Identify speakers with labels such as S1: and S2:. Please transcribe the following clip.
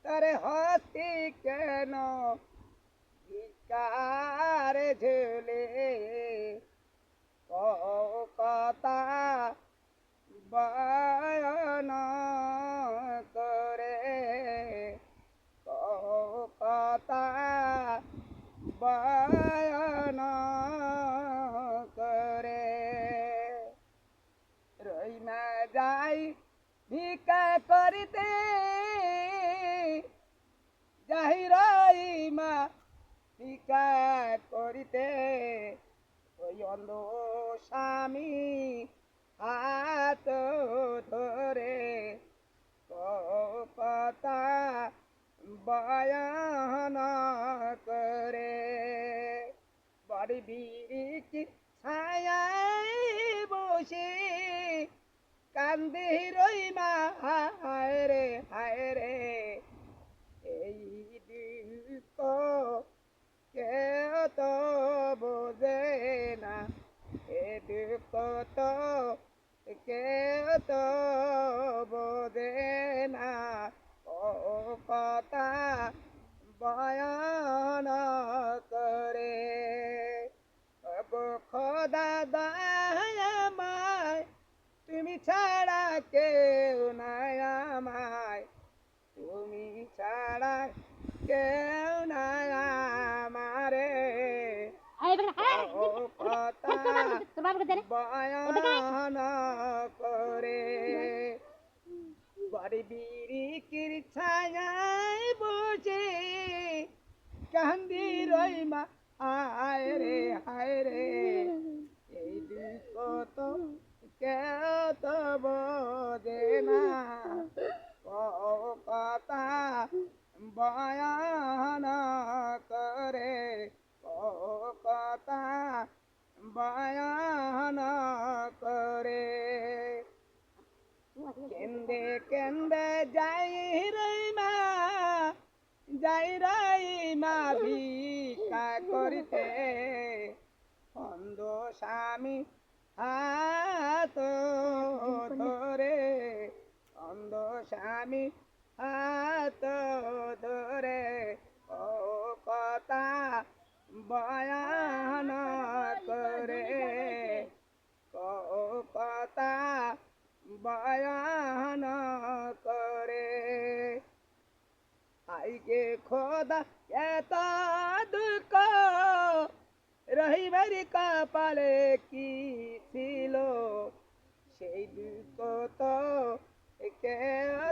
S1: তারে হস্তি কেন ভিকার ঝুলে কথা বয়ন করে কথা বয়ন করে রইমা যাই ভিকা করিতে যাই রইমা ভিকা করিতে ওই অন্ধ স্বামী হাত ধরে কথা বয়ান করে বড় বিরিকি ছায়ায় বসে কান্দি রইমা হায় রে এই দুঃখ কেউ তো বোঝে না এ দুঃখ তো কেউ তো বোঝে না ও কথা বয়ান করে খোদা দয়াময় তুমি ছাড়া কেউ নাই আমায় তুমি ছাড়া কেউ নাই আমারে কথা বয়ান করে বড় বিরিকির ছায়ায় বসে কান্দি রইমা হায় রে এই দুঃখ তো কেউ তো বোঝে না কথা বয়ান করে কথা বয়ান করে কেন্দে কেন্দে যাই রইমা ভিক্ষা করিতে অন্ধ স্বামী হাত ধরে অন্ধ স্বামী হাত ধরে ও কথা বয়ান করে কথা বয়ান করে আইগে খোদা এত দুঃখ রহিবার কপালে কি ছিল সেই দুঃখ তো কেউ